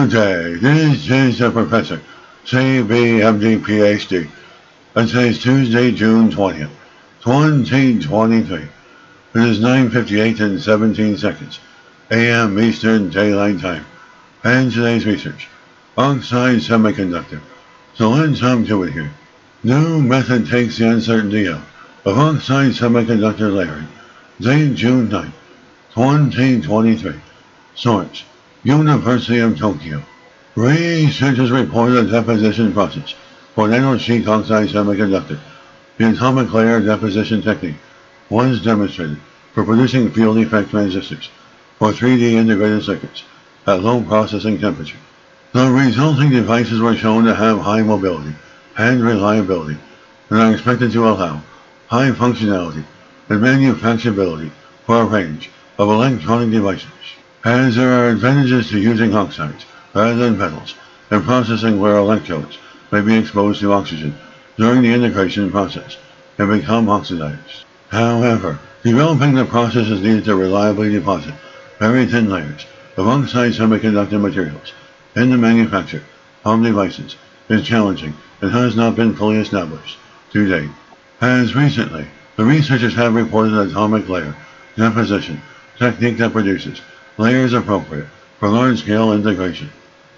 Good day. This is the Professor, CBMD PhD. And today's Tuesday, June 20th, 2023. It is 9:58 and 17 seconds, a.m. Eastern Daylight Time. And today's research, Oxide Semiconductor. So let's jump to it here. New method takes the uncertainty out of oxide semiconductor layering. Date June 9th, 2023. Source, University of Tokyo. Researchers report a deposition process for nanosheet oxide semiconductor. The atomic layer deposition technique was demonstrated for producing field effect transistors for 3D integrated circuits at low processing temperature. The resulting devices were shown to have high mobility and reliability and are expected to allow high functionality and manufacturability for a range of electronic devices, as there are advantages to using oxides rather than metals and processing where electrodes may be exposed to oxygen during the integration process and become oxidized. However, developing the process is needed to reliably deposit very thin layers of oxide semiconductor materials in the manufacture of devices is challenging and has not been fully established to date. As recently, the researchers have reported an atomic layer deposition technique that produces layers appropriate for large-scale integration.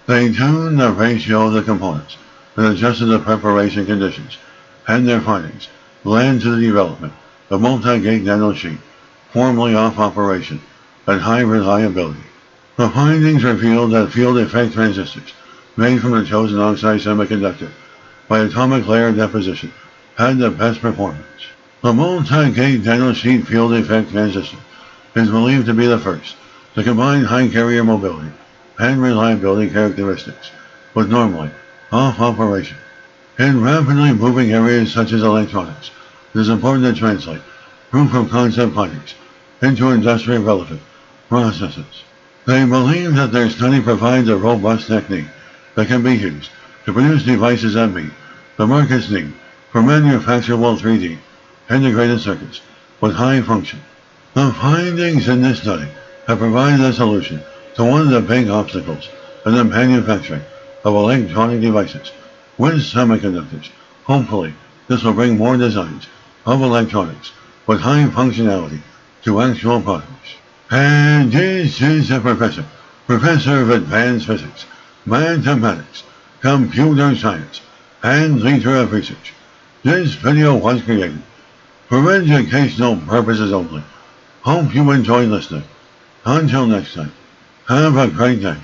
They tuned the ratio of the components and adjusted the preparation conditions, and their findings led to the development of multi-gate nanosheet, formerly off operation, at high reliability. The findings revealed that field effect transistors made from the chosen oxide semiconductor by atomic layer deposition had the best performance. The multi-gate nanosheet field effect transistor is believed to be the first to combine high carrier mobility and reliability characteristics with normally off operation. In rapidly moving areas such as electronics, it is important to translate proof of concept findings into industrially relevant processes. They believe that their study provides a robust technique that can be used to produce devices that meet the market's need for manufacturable 3D integrated circuits with high function. The findings in this study have provided a solution to one of the big obstacles in the manufacturing of electronic devices with semiconductors. Hopefully, this will bring more designs of electronics with high functionality to actual products. And this is the Professor of Advanced Physics, Mathematics, Computer Science, and Leader of Research. This video was created for educational purposes only. Hope you enjoy listening. Until next time, have a great day.